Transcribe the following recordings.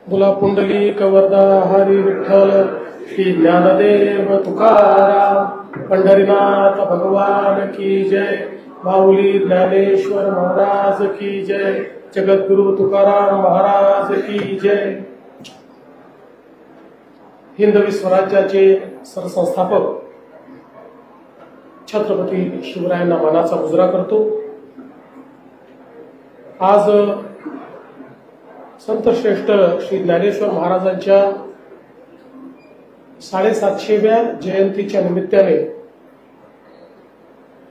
बोला पुंडलिक वरदा हरी विठ्ठल श्री ज्ञानदेव तुकाराम पंढरीनाथ भगवान की जय। माऊली ज्ञानेश्वर महाराज की जय। जगद्गुरु तुकाराम महाराज की जय। हिंदवी स्वराज्याचे सरसंस्थापक छत्रपती शिवरायांना मानाचा मुजरा करतो। आज संत श्रेष्ठ श्री ज्ञानेश्वर महाराजांच्या 750व्या जयंतीच्या निमित्ताने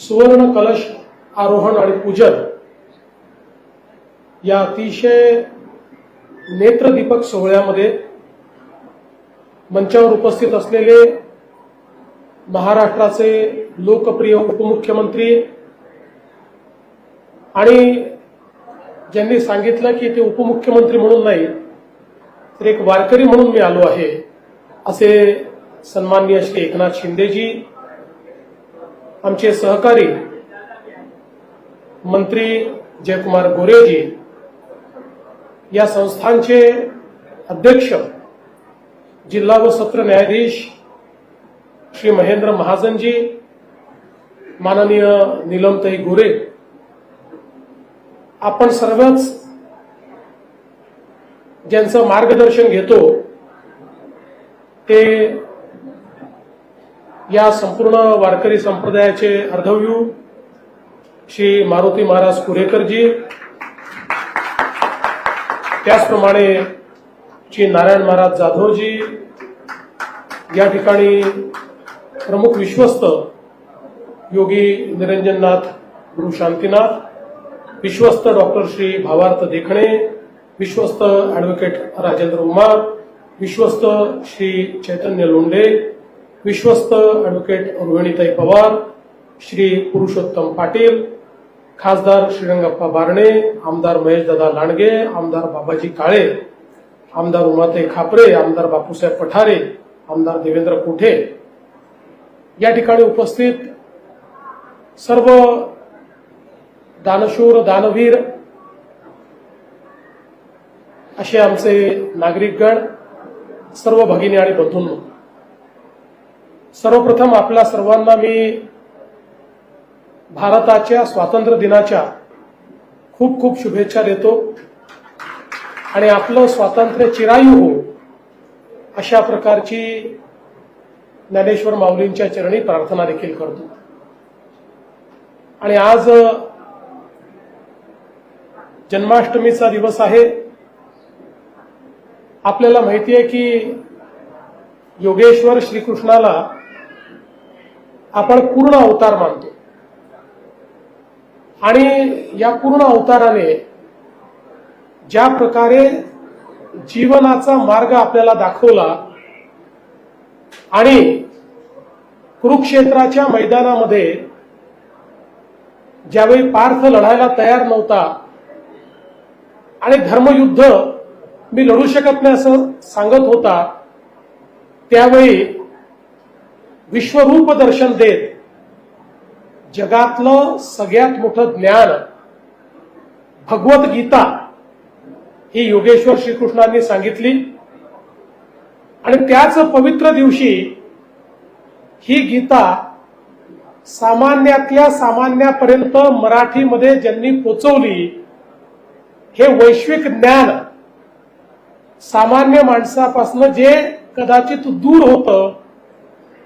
सुवर्ण कलश आरोहण आणि पूजन या अतिशय नेत्रदीपक सोहळ्यामध्ये मंचावर उपस्थित असलेले महाराष्ट्राचे लोकप्रिय उपमुख्यमंत्री आणि ज्यांनी सांगितलं की ते उपमुख्यमंत्री म्हणून नाही तर एक वारकरी म्हणून मी आलो आहे असे सन्माननीय श्री एकनाथ शिंदेजी, आमचे सहकारी मंत्री जयकुमार गोरेजी, या संस्थांचे अध्यक्ष जिल्हा व सत्र न्यायाधीश श्री महेंद्र महाजनजी, माननीय नीलमताई गोरे, आपण सर्वच ज्यांचं मार्गदर्शन घेतो ते या संपूर्ण वारकरी संप्रदायाचे अर्धव्यू श्री मारुती महाराज कुरेकरजी, त्याचप्रमाणे श्री नारायण महाराज जाधवजी, या ठिकाणी प्रमुख विश्वस्त योगी निरंजननाथ गुरु शांतीनाथ, विश्वस्त डॉक्टर श्री भावार्थ देखणे, विश्वस्त ॲडव्होकेट राजेंद्र उमार, विश्वस्त श्री चैतन्य लोंढे, विश्वस्त ॲडव्होकेट रोहिणीताई पवार, श्री पुरुषोत्तम पाटील, खासदार श्रीरंगप्पा बारणे, आमदार महेशदादा लांडगे, आमदार बाबाजी काळे, आमदार उमाताई खापरे, आमदार बापूसाहेब पठारे, आमदार देवेंद्र कोठे, या ठिकाणी उपस्थित सर्व दानशूर दानवीर असे आमचे नागरिकगण, सर्व भगिनी आणि बंधूंनो, सर्वप्रथम आपल्या सर्वांना मी भारताच्या स्वातंत्र्य दिनाच्या खूप खूप शुभेच्छा देतो आणि आपलं स्वातंत्र्य चिरायू हो अशा प्रकारची ज्ञानेश्वर माऊलींच्या चरणी प्रार्थना देखील करतो। आणि आज जन्माष्टमीचा दिवस आहे। आपल्याला माहिती आहे की योगेश्वर श्रीकृष्णाला आपण पूर्ण अवतार मानतो आणि या पूर्ण अवताराने ज्या प्रकारे जीवनाचा मार्ग आपल्याला दाखवला आणि कुरुक्षेत्राच्या मैदानामध्ये ज्यावेळी पार्थ लढायला तयार नव्हता आणि धर्मयुद्ध मी लढू शकत नाही असं सांगत होता, त्यावेळी विश्वरूप दर्शन देत जगातलं सगळ्यात मोठं ज्ञान भगवद्गीता ही योगेश्वर श्रीकृष्णांनी सांगितली आणि त्याच पवित्र दिवशी ही गीता सामान्यातल्या सामान्यापर्यंत मराठीमध्ये ज्यांनी पोचवली, हे वैश्विक ज्ञान सामान्य माणसापासून जे कदाचित दूर होतं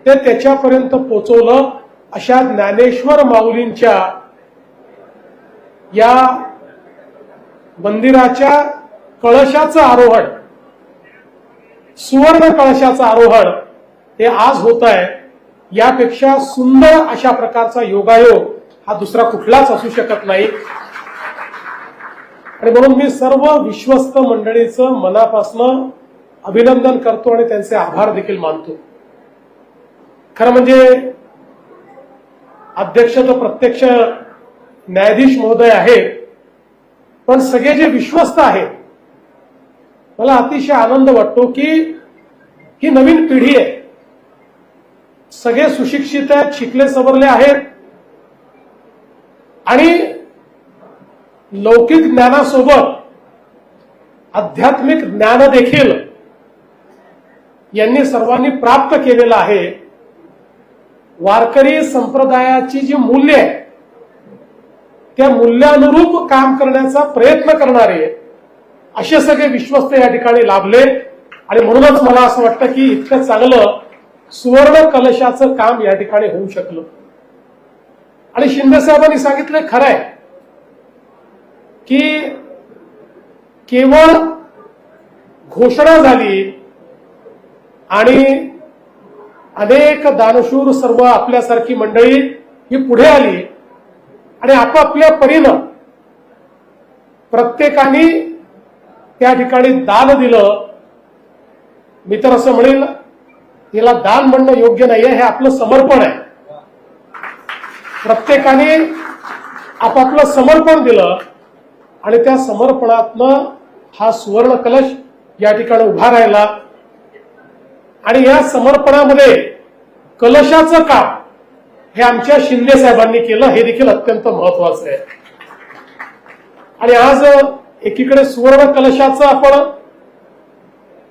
ते त्याच्यापर्यंत पोचवलं। अशा ज्ञानेश्वर माऊलींच्या या मंदिराच्या कळशाचं आरोहण, सुवर्ण कळशाचं आरोहण हे आज होत आहे। यापेक्षा सुंदर अशा प्रकारचा योगायोग हा दुसरा कुठलाच असू शकत नाही आणि म्हणून मी सर्व विश्वस्त मंडळीचं मनापासून अभिनंदन करतो आणि त्यांचे आभार देखील मानतो। खरं म्हणजे अध्यक्ष तर प्रत्यक्ष न्यायाधीश महोदय आहेत, पण सगळे जे विश्वस्त आहेत, मला अतिशय आनंद वाटतो की ही नवीन पिढी आहे, सगळे सुशिक्षित आहेत, शिकले सवरले आहेत आणि लौकिक ज्ञानासोबत आध्यात्मिक ज्ञान देखील यांनी सर्वांनी प्राप्त केलेलं आहे. वारकरी संप्रदायाची जी मूल्य आहे त्या मूल्यानुरूप काम करण्याचा प्रयत्न करणारे असे सगळे विश्वस्त या ठिकाणी लाभले. आणि म्हणूनच मला असं वाटतं की इतकं चांगलं सुवर्ण कलशाचं काम या ठिकाणी होऊ शकलं. आणि शिंदे साहेबांनी सांगितलं खरं आहे की केवळ घोषणा झाली आणि अनेक दानशूर सर्व आपल्यासारखी मंडळी ही पुढे आली आणि आपापल्या परीनं प्रत्येकाने त्या ठिकाणी दान दिलं. मी तर असं म्हणेल याला दान म्हणणं योग्य नाहीये, हे आपलं समर्पण आहे. प्रत्येकाने आपापलं समर्पण दिलं आणि त्या समर्पणातनं हा सुवर्ण कलश या ठिकाणी उभा राहिला. आणि या समर्पणामध्ये कलशाचं काम हे आमच्या शिंदे साहेबांनी केलं, हे देखील अत्यंत महत्वाचं आहे. आणि आज एकीकडे सुवर्ण कलशाचं आपण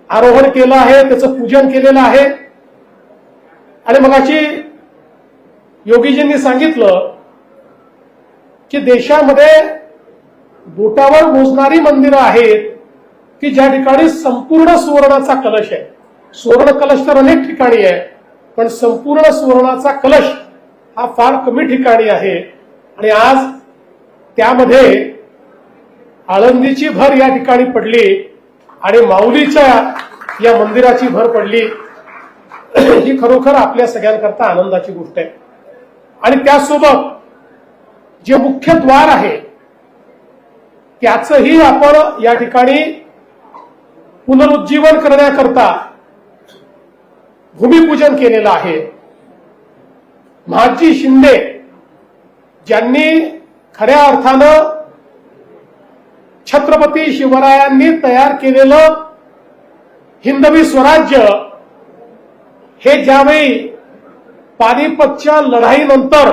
आरोहण केलं आहे, त्याचं पूजन केलेलं आहे. आणि मगाशी योगीजींनी सांगितलं की देशामध्ये बोटावर मोजणारी मंदिरं आहेत की ज्या ठिकाणी संपूर्ण सुवर्णाचा कलश आहे. सुवर्ण कलश तर अनेक ठिकाणी आहे, पण संपूर्ण सुवर्णाचा कलश हा फार कमी ठिकाणी आहे. आणि आज त्यामध्ये आळंदीची भर या ठिकाणी पडली आणि माऊलीच्या या मंदिराची भर पडली. ही खरोखर आपल्या सगळ्यांकरता आनंदाची गोष्ट आहे. आणि त्यासोबत जे मुख्य द्वार आहे त्याचंही आपण या ठिकाणी पुनरुज्जीवन करण्याकरता भूमिपूजन केलेलं आहे. महाजी शिंदे ज्यांनी खऱ्या अर्थानं छत्रपती शिवरायांनी तयार केलेलं हिंदवी स्वराज्य हे ज्यावेळी पानिपतच्या लढाईनंतर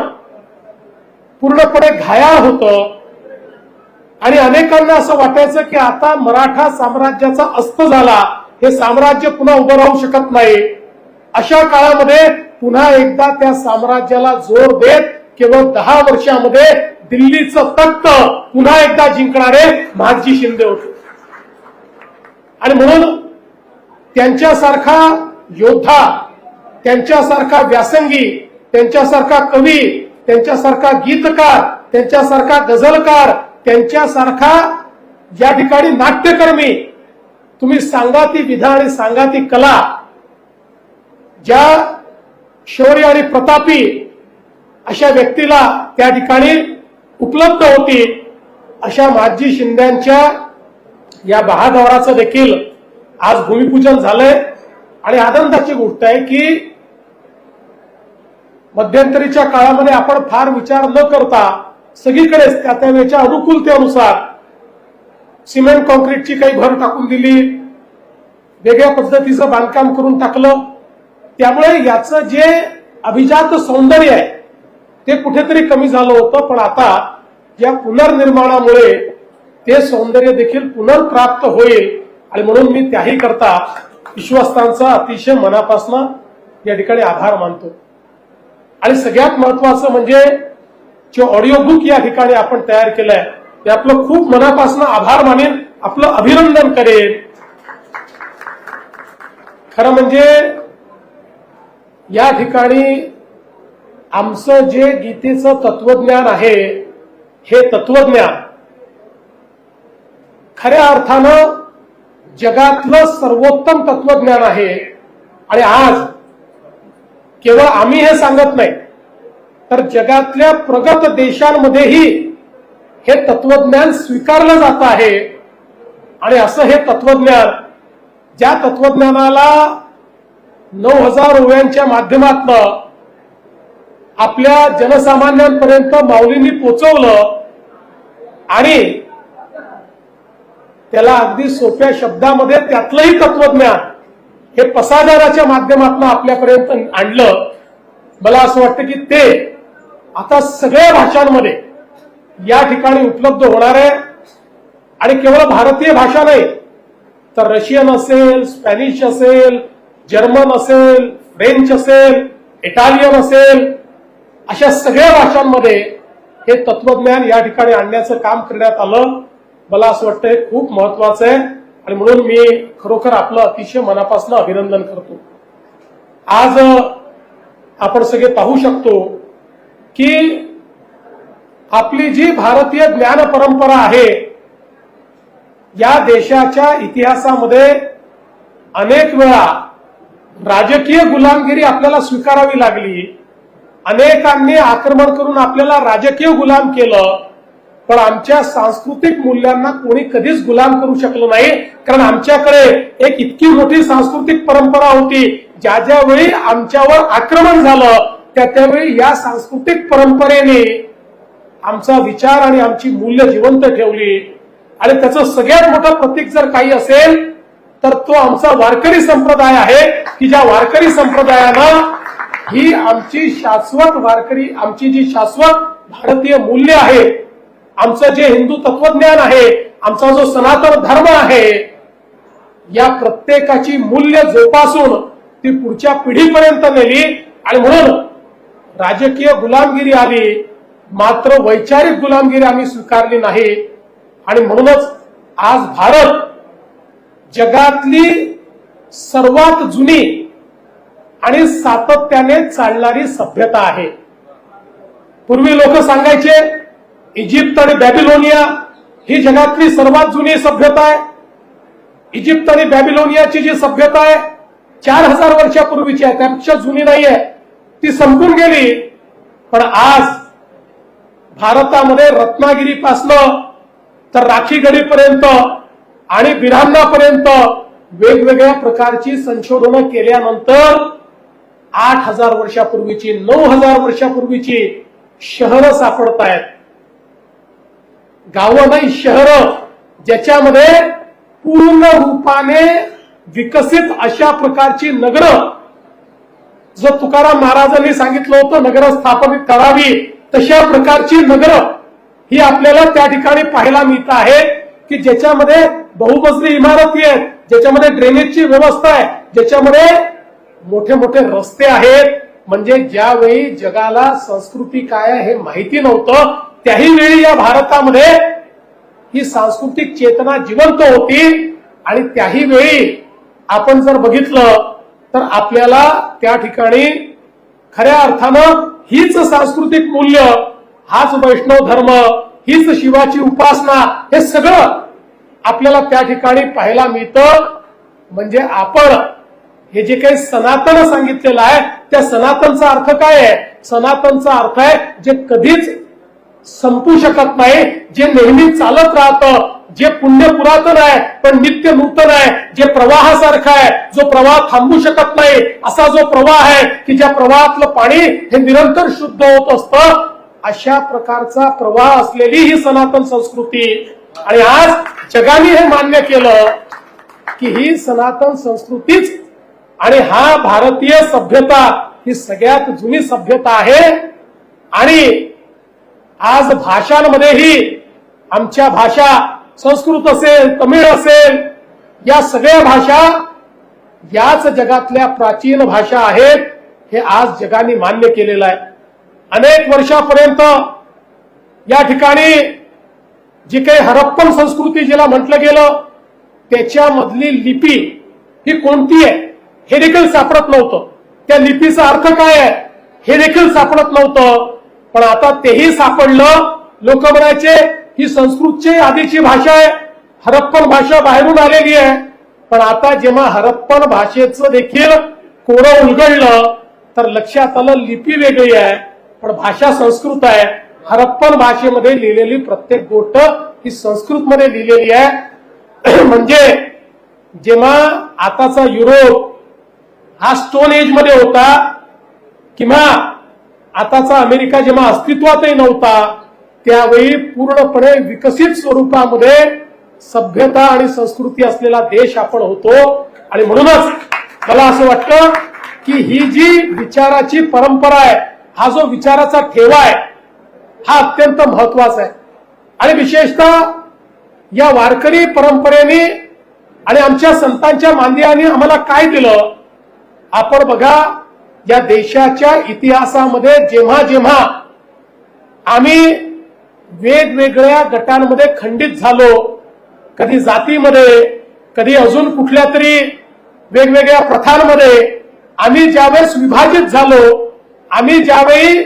पूर्णपणे घायाळ होतं आणि अनेकांना असं वाटायचं की आता मराठा साम्राज्याचा अस्त झाला, हे साम्राज्य पुन्हा उभं राहू शकत नाही. अशा काळामध्ये पुन्हा एकदा त्या साम्राज्याला जोर देत केवळ 10 वर्षामध्ये दिल्लीचं तख्त पुन्हा एकदा जिंकणारे महाजी शिंदे होते. आणि म्हणून त्यांच्यासारखा योद्धा, त्यांच्यासारखा व्यासंगी, त्यांच्यासारखा कवी, त्यांच्यासारखा गीतकार, त्यांच्यासारखा गझलकार, त्यांच्यासारखा या ठिकाणी नाट्यकर्मी, तुम्ही सांगा ती विधा आणि सांगा ती कला, ज्या शौर्य आणि प्रतापी अशा व्यक्तीला त्या ठिकाणी उपलब्ध होती, अशा महाजी शिंद्यांच्या या बहादराचं देखील आज भूमिपूजन झालंय. आणि आनंदाची गोष्ट आहे की मध्यंतरीच्या काळामध्ये आपण फार विचार न करता सगळीकडेच त्या त्यावेळेच्या अनुकूलतेनुसार सिमेंट कॉन्क्रीटची काही भर टाकून दिली, वेगळ्या पद्धतीचं बांधकाम करून टाकलं. त्यामुळे याचं जे अभिजात सौंदर्य आहे ते कुठेतरी कमी झालं होतं. पण आता या पुनर्निर्माणामुळे ते सौंदर्य देखील पुनर्प्राप्त होईल. आणि म्हणून मी त्याही करता विश्वस्तांचा अतिशय मनापासून या ठिकाणी आभार मानतो. आणि सगळ्यात महत्वाचं म्हणजे जे ऑडिओ बुक या ठिकाणी आपण तयार केलंय ते आपलं खूप मनापासून आभार मानेन, आपलं अभिनंदन करेन. खरं म्हणजे या ठिकाणी आमचं जे गीतेचं तत्वज्ञान आहे, हे तत्वज्ञान खऱ्या अर्थानं जगातलं सर्वोत्तम तत्वज्ञान आहे. आणि आज केवळ आम्ही हे सांगत नाही, तर जगातल्या प्रगत देशांमध्येही हे तत्वज्ञान स्वीकारलं जात आहे. आणि असं हे तत्वज्ञान, ज्या तत्वज्ञानाला 9000 ओव्यांच्या माध्यमातून आपल्या जनसामान्यांपर्यंत माऊलींनी पोचवलं आणि त्याला अगदी सोप्या शब्दामध्ये त्यातलंही तत्वज्ञान हे पसायदानाच्या माध्यमातून आपल्यापर्यंत आणलं. मला असं वाटतं की ते आता सगळ्या भाषांमध्ये या ठिकाणी उपलब्ध होणार आहे. आणि केवळ भारतीय भाषा नाही, तर रशियन असेल, स्पॅनिश असेल, जर्मन असेल, फ्रेंच असेल, इटालियन असेल, अशा सगळ्या भाषांमध्ये हे तत्वज्ञान या ठिकाणी आणण्याचं काम करण्यात आलं. मला असं वाटतं हे खूप महत्वाचं आहे आणि म्हणून मी खरोखर आपलं अतिशय मनापासून अभिनंदन करतो. आज आपण सगळे पाहू शकतो की आपली जी भारतीय ज्ञान परंपरा आहे, या देशाच्या इतिहासामध्ये अनेक वेळा राजकीय गुलामगिरी आपल्याला स्वीकारावी लागली. अनेकांनी आक्रमण करून आपल्याला राजकीय गुलाम केलं, पण आमच्या सांस्कृतिक मूल्यांना कोणी कधीच गुलाम करू शकलं नाही. कारण आमच्याकडे एक इतकी मोठी सांस्कृतिक परंपरा होती. ज्या ज्यावेळी आमच्यावर आक्रमण झालं त्यावेळी या सांस्कृतिक परंपरेने आमचा विचार आणि आमची मूल्य जिवंत ठेवली. आणि त्याचं सगळ्यात मोठं प्रतीक जर काही असेल तर तो आमचा वारकरी संप्रदाय आहे की ज्या वारकरी संप्रदायानं ही आमची शाश्वत वारकरी, आमची जी शाश्वत भारतीय मूल्य आहे, आमचं जे हिंदू तत्वज्ञान आहे, आमचा जो सनातन धर्म आहे, या प्रत्येकाची मूल्य जोपासून ती पुढच्या पिढीपर्यंत नेली. आणि म्हणून राजकीय गुलामगिरी आली, मात्र वैचारिक गुलामगिरी आम्ही स्वीकारली नाही. आणि म्हणूनच आज भारत जगातली सर्वात जुनी आणि सातत्याने चालणारी सभ्यता आहे. पूर्वी लोक सांगायचे इजिप्त आणि बॅबिलोनिया ही जगातली सर्वात जुनी सभ्यता आहे. इजिप्त आणि बॅबिलोनियाची जी सभ्यता आहे 4000 वर्षापूर्वीची आहे, त्यापेक्षा जुनी नाही आहे, ती संपून गेली. पण आज भारतामध्ये रत्नागिरीपासनं तर राखीगडीपर्यंत आणि बिरांनापर्यंत वेगवेगळ्या प्रकारची संशोधनं केल्यानंतर 8000 वर्षापूर्वीची, 9000 वर्षापूर्वीची शहरं सापडत आहेत. गावं नाही, शहरं, ज्याच्यामध्ये पूर्ण रूपाने विकसित अशा प्रकारची नगरं, जो तुकाराम महाराजांनी सांगितलं होतं नगर स्थापनित करावी, तशा प्रकारची नगरं ही आपल्याला त्या ठिकाणी पाहायला मिळत आहे की ज्याच्यामध्ये बहुमजली इमारती आहेत, ज्याच्यामध्ये ड्रेनेजची व्यवस्था आहे, ज्याच्यामध्ये मोठे मोठे रस्ते आहेत. म्हणजे ज्यावेळी जगाला संस्कृती काय आहे हे माहिती नव्हतं, त्याही वेळी या भारतामध्ये ही सांस्कृतिक चेतना जिवंत होती. आणि त्याही वेळी आपण जर बघितलं तर आपल्याला त्या ठिकाणी खऱ्या अर्थानं हीच सांस्कृतिक मूल्य, हाच वैष्णव धर्म, हीच शिवाची उपासना, हे सगळं आपल्याला त्या ठिकाणी पाहायला मिळतं. म्हणजे आपण हे जे काही सनातन सांगितलेलं आहे त्या सनातनचा अर्थ काय आहे? सनातनचा अर्थ आहे जे कधीच संपू शकत नाही, जे नेहमी चालत राहतं, जे पुण्य पुरातन आहे पण नित्य नूतन आहे, जे प्रवाहासारखं आहे, जो प्रवाह थांबू शकत नाही, असा जो प्रवाह आहे की ज्या प्रवाहातलं पाणी हे निरंतर शुद्ध होत असतं, अशा प्रकारचा प्रवाह असलेली ही सनातन संस्कृती. आणि आज जगाने हे मान्य केलं की ही सनातन संस्कृतीच आणि हा भारतीय सभ्यता ही सगळ्यात जुनी सभ्यता आहे. आणि आज भाषांमध्येही आमच्या भाषा, संस्कृत असेल, तमिळ असेल, या सगळ्या भाषा याच जगातल्या प्राचीन भाषा आहेत, हे आज जगाने मान्य केलेलं आहे. अनेक वर्षापर्यंत या ठिकाणी जी काही हरप्पन संस्कृती जिला म्हटलं गेलं त्याच्यामधली लिपी ही कोणती आहे हे देखील सापडत नव्हतं. त्या लिपीचा अर्थ काय आहे हे देखील सापडत नव्हतं. पण आता तेही सापडलं. लोक म्हणायचे ही संस्कृतची आधीची भाषा आहे, हरप्पन भाषा बाहेरून आलेली आहे. पण आता जेव्हा हरप्पन भाषेचं देखील कोडं उलगडलं तर लक्षात आलं लिपी वेगळी आहे पण भाषा संस्कृत आहे. हरप्पन भाषेमध्ये लिहिलेली प्रत्येक गोष्ट ही संस्कृतमध्ये लिहिलेली आहे. म्हणजे जेव्हा आताचा युरोप हा स्टोन एज मध्ये होता किंवा आताचा अमेरिका जेव्हा अस्तित्वातही नव्हता, त्यावेळी पूर्णपणे विकसित स्वरूपामध्ये सभ्यता आणि संस्कृती असलेला देश आपण होतो. आणि म्हणूनच मला असं वाटतं की ही जी विचाराची परंपरा आहे, हा जो विचाराचा ठेवा आहे, हा अत्यंत महत्वाचा आहे. आणि विशेषतः या वारकरी परंपरेने आणि आमच्या संतांच्या मांदियाने आम्हाला काय दिलं. आपण बघा, या देशाच्या इतिहासामध्ये जेव्हा जेव्हा आम्ही वेगवेगळ्या गटांमध्ये खंडित झालो, कधी जातीमध्ये, कधी अजून कुठल्या तरी वेगवेगळ्या प्रथांमध्ये आम्ही ज्यावेळेस विभाजित झालो, आम्ही ज्यावेळी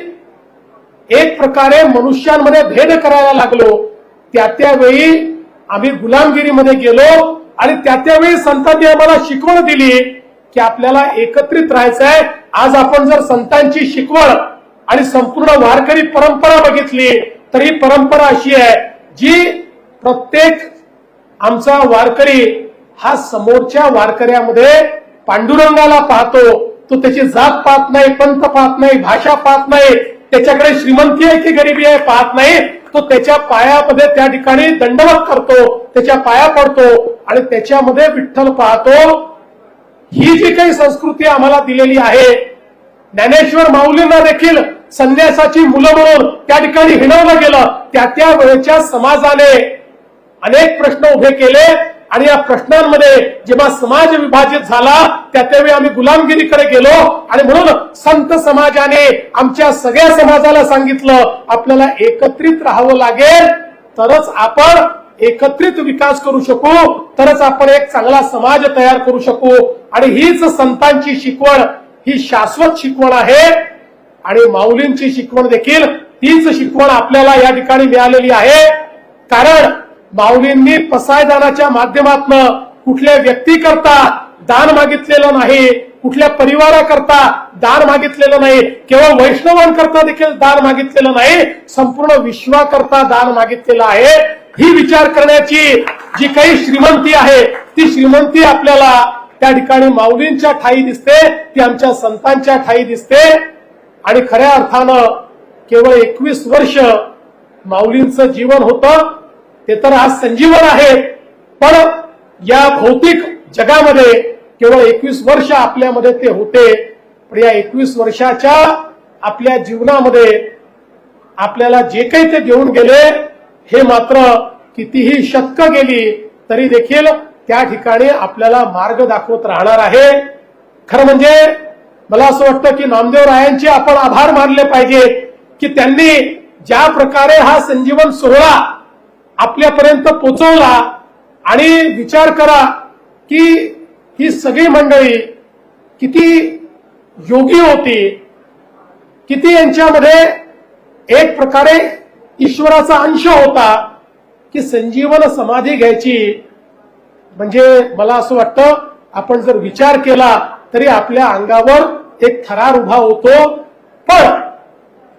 एक प्रकारे मनुष्यांमध्ये भेद करायला लागलो, त्यावेळी आम्ही गुलामगिरीमध्ये गेलो आणि त्यावेळी संतांनी आम्हाला शिकवण दिली की आपल्याला एकत्रित राहायचं आहे. आज आपण जर संतांची शिकवण आणि संपूर्ण वारकरी परंपरा बघितली तर ही परंपरा अशी आहे जी प्रत्येक आमचा वारकरी हा समोरच्या वारकऱ्यामध्ये पांडुरंगाला पाहतो. तो त्याची जात पाहत नाही, पंथ पाहत नाही, भाषा पाहत नाही, त्याच्याकडे श्रीमंती आहे की गरिबी आहे पाहत नाही. तो त्याच्या पायामध्ये त्या ठिकाणी दंडवत करतो, त्याच्या पाया पडतो आणि त्याच्यामध्ये विठ्ठल पाहतो. ही जी काही संस्कृती आम्हाला दिलेली आहे, ज्ञानेश्वर माऊलींना देखील संन्यासाची मुलं म्हणून त्या ठिकाणी हिणवलं गेलं. त्या वेळेच्या समाजाने अनेक प्रश्न उभे केले आणि या प्रश्नांमध्ये जेव्हा समाज विभाजित झाला त्यावेळी आम्ही गुलामगिरीकडे गेलो आणि म्हणून संत समाजाने आमच्या सगळ्या समाजाला सांगितलं आपल्याला एकत्रित राहावं लागेल, तरच आपण एकत्रित विकास करू शकू, तरच आपण एक चांगला समाज तयार करू शकू. आणि हीच संतांची शिकवण, ही शाश्वत शिकवण आहे आणि माऊलींची शिकवण देखील तीच शिकवण आपल्याला या ठिकाणी मिळालेली आहे. कारण माऊलींनी पसायदानाच्या माध्यमातून कुठल्या व्यक्तीकरता दान मागितलेलं नाही, कुठल्या परिवाराकरता दान मागितलेलं नाही, केवळ वैष्णवांकरता देखील दान मागितलेलं नाही, संपूर्ण विश्वाकरता दान मागितलेलं आहे. ही विचार करण्याची जी काही श्रीमंती आहे ती श्रीमंती आपल्याला त्या ठिकाणी माऊलींच्या ठाई दिसते, ती आमच्या संतांच्या ठाई दिसते. आणि खऱ्या अर्थानं केवळ 21 वर्ष माऊलींचं जीवन होतं, ते तर आज संजीवन आहे. पण या भौतिक जगामध्ये केवळ 21 वर्ष आपल्यामध्ये ते होते. पण या 21 वर्षाच्या आपल्या जीवनामध्ये आपल्याला जे काही ते देऊन गेले, हे मात्र कितीही शतक गेली तरी देखील त्या ठिकाणी आपल्याला मार्ग दाखवत राहणार आहे. खरं म्हणजे मला असं वाटतं की नामदेवरायांचे आपण आभार मानले पाहिजे की त्यांनी ज्या प्रकारे हा संजीवन सोहळा आपल्यापर्यंत पोहोचवला. आणि विचार करा की ही सगळी मंडळी किती योगी होती, किती यांच्यामध्ये एक प्रकारे ईश्वराचा अंश होता की संजीवन समाधी घ्यायची. म्हणजे मला असं वाटतं आपण जर विचार केला तरी आपल्या अंगावर एक थरार उभा होतो. पण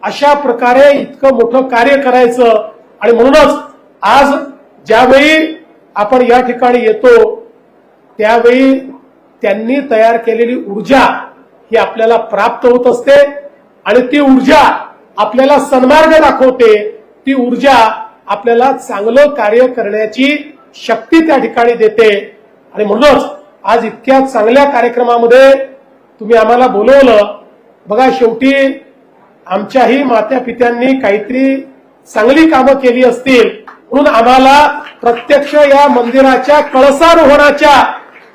अशा प्रकारे इतकं मोठं कार्य करायचं आणि म्हणूनच आज ज्यावेळी आपण या ठिकाणी येतो त्यावेळी त्यांनी तयार केलेली ऊर्जा ही आपल्याला प्राप्त होत असते आणि ती ऊर्जा आपल्याला सन्मार्ग दाखवते. ती ऊर्जा आपल्याला चांगलं कार्य करण्याची शक्ती त्या ठिकाणी देते. आणि म्हणूनच आज इतक्या चांगल्या कार्यक्रमामध्ये तुम्ही आम्हाला बोलवलं. बघा, शेवटी आमच्याही मात्या पित्यांनी काहीतरी चांगली कामं केली असतील म्हणून आम्हाला प्रत्यक्ष या मंदिराच्या कळसारोहणाच्या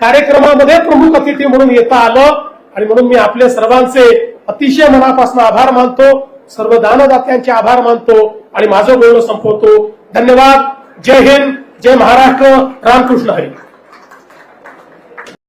कार्यक्रमामध्ये प्रमुख अतिथी म्हणून येता आलं. आणि म्हणून मी आपल्या सर्वांचे अतिशय मनापासून आभार मानतो, सर्व दानदात्यांचे आभार मानतो आणि माझं बोलणं संपवतो. धन्यवाद. जय हिंद, जय महाराष्ट्र, रामकृष्ण हरी.